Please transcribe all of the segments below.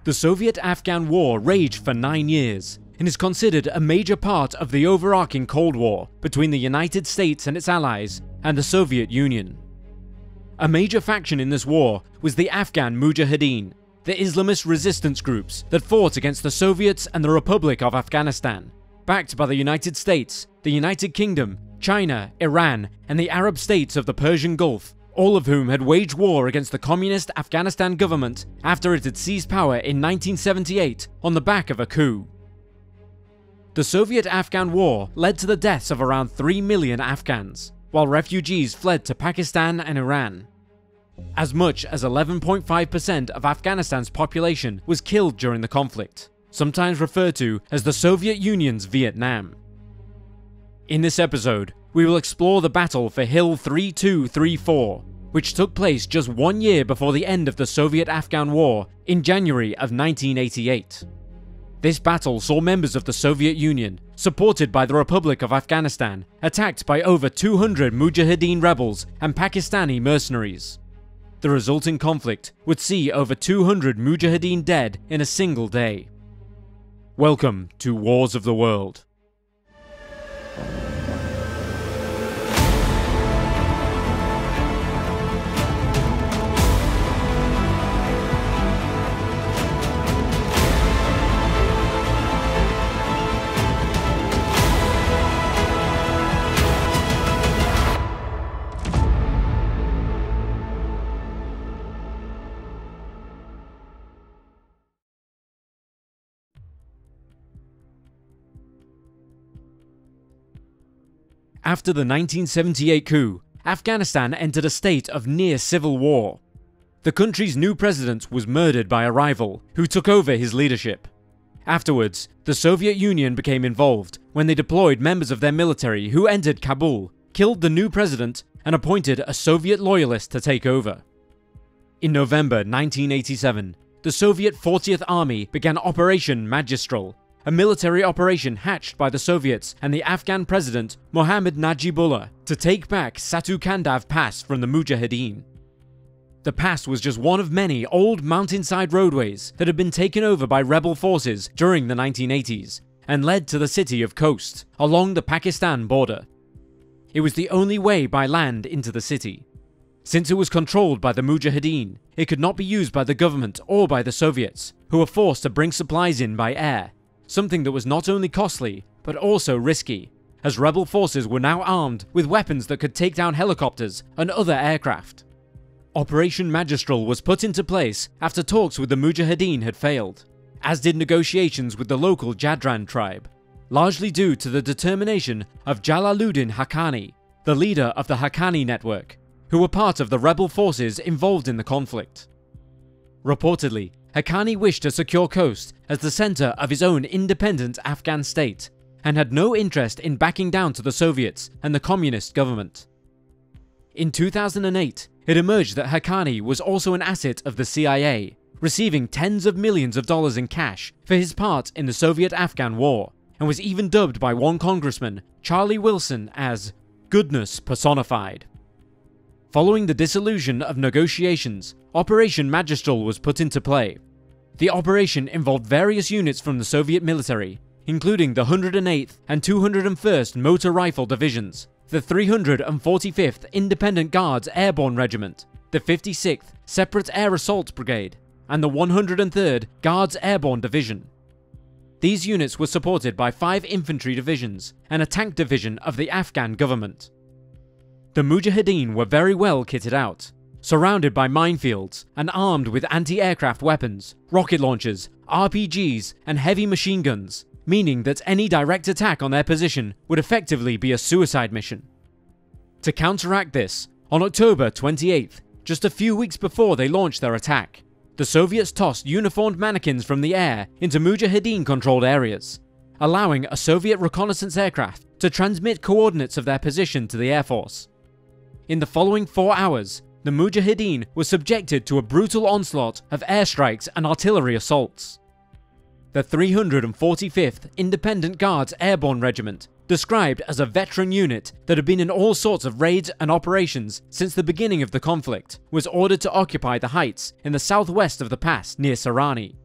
The Soviet-Afghan War raged for 9 years and is considered a major part of the overarching Cold War between the United States and its allies and the Soviet Union. A major faction in this war was the Afghan Mujahideen, the Islamist resistance groups that fought against the Soviets and the Republic of Afghanistan, backed by the United States, the United Kingdom, China, Iran, and the Arab states of the Persian Gulf, all of whom had waged war against the communist Afghanistan government after it had seized power in 1978 on the back of a coup. The Soviet-Afghan War led to the deaths of around 3 million Afghans, while refugees fled to Pakistan and Iran. As much as 11.5% of Afghanistan's population was killed during the conflict, sometimes referred to as the Soviet Union's Vietnam. In this episode, we will explore the battle for Hill 3234, which took place just 1 year before the end of the Soviet-Afghan War in January of 1988. This battle saw members of the Soviet Union, supported by the Republic of Afghanistan, attacked by over 200 Mujahideen rebels and Pakistani mercenaries. The resulting conflict would see over 200 Mujahideen dead in a single day. Welcome to Wars of the World. After the 1978 coup, Afghanistan entered a state of near civil war. The country's new president was murdered by a rival, who took over his leadership. Afterwards, the Soviet Union became involved when they deployed members of their military who entered Kabul, killed the new president, and appointed a Soviet loyalist to take over. In November 1987, the Soviet 40th Army began Operation Magistral, a military operation hatched by the Soviets and the Afghan president Mohammad Najibullah to take back Satu Kandav Pass from the Mujahideen. The pass was just one of many old mountainside roadways that had been taken over by rebel forces during the 1980s and led to the city of Khost, along the Pakistan border. It was the only way by land into the city. Since it was controlled by the Mujahideen, it could not be used by the government or by the Soviets, who were forced to bring supplies in by air, something that was not only costly, but also risky, as rebel forces were now armed with weapons that could take down helicopters and other aircraft. Operation Magistral was put into place after talks with the Mujahideen had failed, as did negotiations with the local Jadran tribe, largely due to the determination of Jalaluddin Haqqani, the leader of the Haqqani network, who were part of the rebel forces involved in the conflict. Reportedly, Haqqani wished to secure Khost as the center of his own independent Afghan state, and had no interest in backing down to the Soviets and the communist government. In 2008, it emerged that Haqqani was also an asset of the CIA, receiving tens of millions of dollars in cash for his part in the Soviet-Afghan War, and was even dubbed by one congressman, Charlie Wilson, as "goodness personified." Following the dissolution of negotiations, Operation Magistral was put into play. The operation involved various units from the Soviet military, including the 108th and 201st Motor Rifle Divisions, the 345th Independent Guards Airborne Regiment, the 56th Separate Air Assault Brigade, and the 103rd Guards Airborne Division. These units were supported by 5 infantry divisions and a tank division of the Afghan government. The Mujahideen were very well kitted out, surrounded by minefields and armed with anti-aircraft weapons, rocket launchers, RPGs, and heavy machine guns, meaning that any direct attack on their position would effectively be a suicide mission. To counteract this, on October 28th, just a few weeks before they launched their attack, the Soviets tossed uniformed mannequins from the air into Mujahideen-controlled areas, allowing a Soviet reconnaissance aircraft to transmit coordinates of their position to the Air Force. In the following 4 hours, the Mujahideen were subjected to a brutal onslaught of airstrikes and artillery assaults. The 345th Independent Guards Airborne Regiment, described as a veteran unit that had been in all sorts of raids and operations since the beginning of the conflict, was ordered to occupy the heights in the southwest of the pass near Sarani.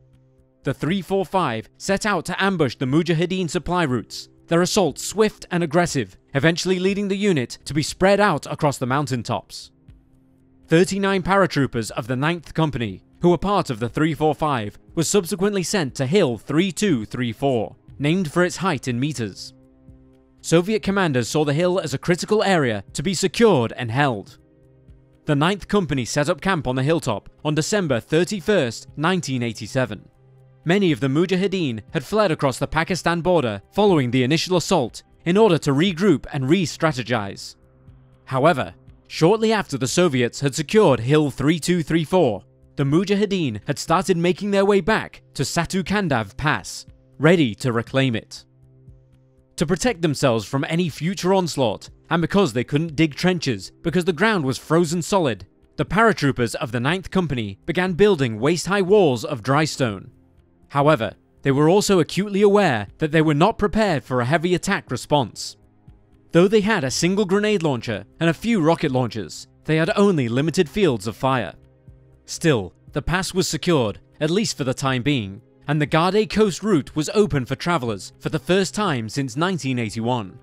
the 345 set out to ambush the Mujahideen supply routes, their assault swift and aggressive, eventually leading the unit to be spread out across the mountaintops. 39 paratroopers of the 9th Company, who were part of the 345, were subsequently sent to Hill 3234, named for its height in meters. Soviet commanders saw the hill as a critical area to be secured and held. The 9th Company set up camp on the hilltop on December 31st, 1987. Many of the Mujahideen had fled across the Pakistan border following the initial assault in order to regroup and re-strategize. However, shortly after the Soviets had secured Hill 3234, the Mujahideen had started making their way back to Satu Kandav Pass, ready to reclaim it. To protect themselves from any future onslaught, and because they couldn't dig trenches because the ground was frozen solid, the paratroopers of the 9th Company began building waist-high walls of dry stone. However, they were also acutely aware that they were not prepared for a heavy attack response. Though they had a single grenade launcher and a few rocket launchers, they had only limited fields of fire. Still, the pass was secured, at least for the time being, and the Gardey coast route was open for travelers for the first time since 1981.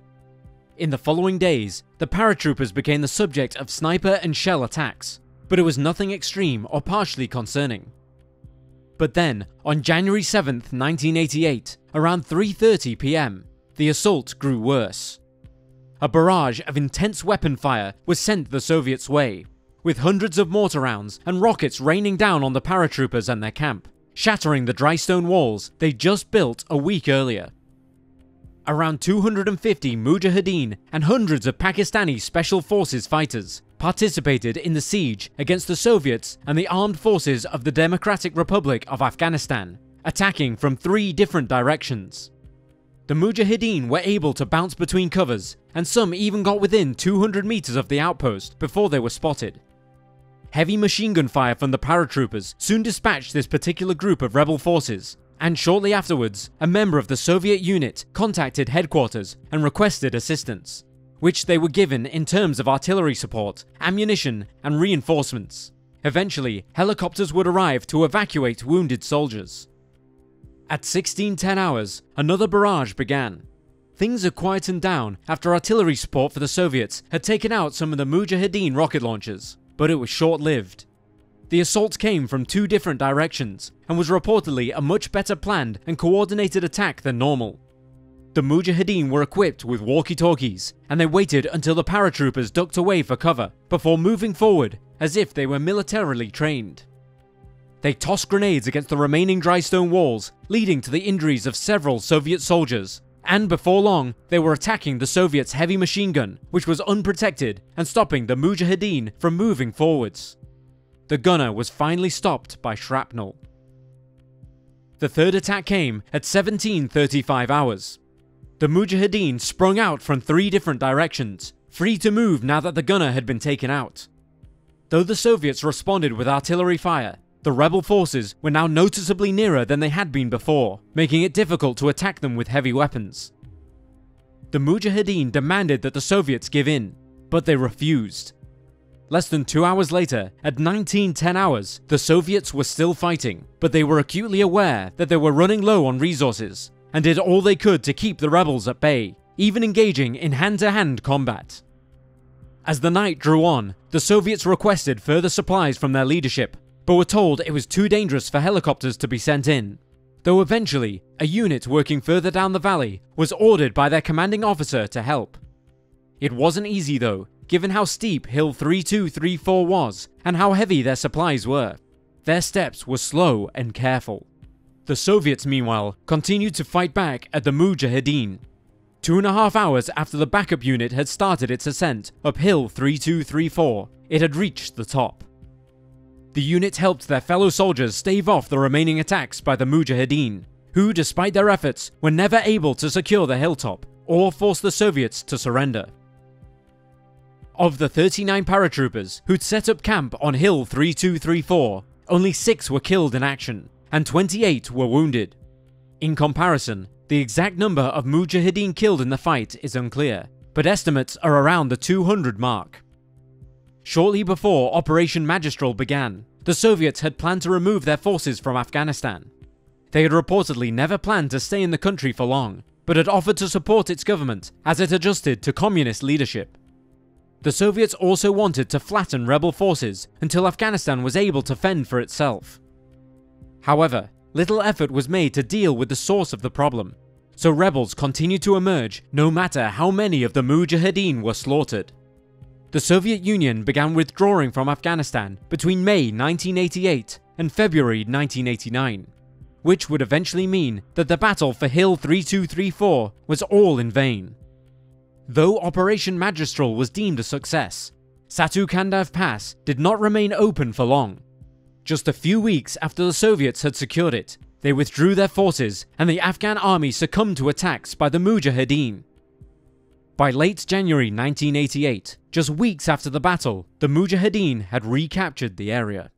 In the following days, the paratroopers became the subject of sniper and shell attacks, but it was nothing extreme or partially concerning. But then, on January 7th, 1988, around 3:30 PM, the assault grew worse. A barrage of intense weapon fire was sent the Soviets' way, with hundreds of mortar rounds and rockets raining down on the paratroopers and their camp, shattering the dry stone walls they just built a week earlier. Around 250 Mujahideen and hundreds of Pakistani Special Forces fighters participated in the siege against the Soviets and the armed forces of the Democratic Republic of Afghanistan, attacking from 3 different directions. The Mujahideen were able to bounce between covers, and some even got within 200 meters of the outpost before they were spotted. Heavy machine gun fire from the paratroopers soon dispatched this particular group of rebel forces, and shortly afterwards, a member of the Soviet unit contacted headquarters and requested assistance, which they were given in terms of artillery support, ammunition, and reinforcements. Eventually, helicopters would arrive to evacuate wounded soldiers. At 16:10 hours, another barrage began. Things had quietened down after artillery support for the Soviets had taken out some of the Mujahideen rocket launchers, but it was short-lived. The assault came from 2 different directions and was reportedly a much better planned and coordinated attack than normal. The Mujahideen were equipped with walkie-talkies, and they waited until the paratroopers ducked away for cover before moving forward as if they were militarily trained. They tossed grenades against the remaining dry stone walls, leading to the injuries of several Soviet soldiers, and before long, they were attacking the Soviets' heavy machine gun, which was unprotected, and stopping the Mujahideen from moving forwards. The gunner was finally stopped by shrapnel. The third attack came at 17:35 hours. The Mujahideen sprung out from 3 different directions, free to move now that the gunner had been taken out. Though the Soviets responded with artillery fire, the rebel forces were now noticeably nearer than they had been before, making it difficult to attack them with heavy weapons. The Mujahideen demanded that the Soviets give in, but they refused. Less than 2 hours later, at 19:10 hours, the Soviets were still fighting, but they were acutely aware that they were running low on resources, and did all they could to keep the rebels at bay, even engaging in hand-to-hand combat. As the night drew on, the Soviets requested further supplies from their leadership, but were told it was too dangerous for helicopters to be sent in, though eventually, a unit working further down the valley was ordered by their commanding officer to help. It wasn't easy though, given how steep Hill 3234 was and how heavy their supplies were. Their steps were slow and careful. The Soviets, meanwhile, continued to fight back at the Mujahideen. 2.5 hours after the backup unit had started its ascent up Hill 3234, it had reached the top. The unit helped their fellow soldiers stave off the remaining attacks by the Mujahideen, who, despite their efforts, were never able to secure the hilltop or force the Soviets to surrender. Of the 39 paratroopers who'd set up camp on Hill 3234, only 6 were killed in action, and 28 were wounded. In comparison, the exact number of Mujahideen killed in the fight is unclear, but estimates are around the 200 mark. Shortly before Operation Magistral began, the Soviets had planned to remove their forces from Afghanistan. They had reportedly never planned to stay in the country for long, but had offered to support its government as it adjusted to communist leadership. The Soviets also wanted to flatten rebel forces until Afghanistan was able to fend for itself. However, little effort was made to deal with the source of the problem, so rebels continued to emerge no matter how many of the Mujahideen were slaughtered. The Soviet Union began withdrawing from Afghanistan between May 1988 and February 1989, which would eventually mean that the battle for Hill 3234 was all in vain. Though Operation Magistral was deemed a success, Satu Kandav Pass did not remain open for long. Just a few weeks after the Soviets had secured it, they withdrew their forces and the Afghan army succumbed to attacks by the Mujahideen. By late January 1988, just weeks after the battle, the Mujahideen had recaptured the area.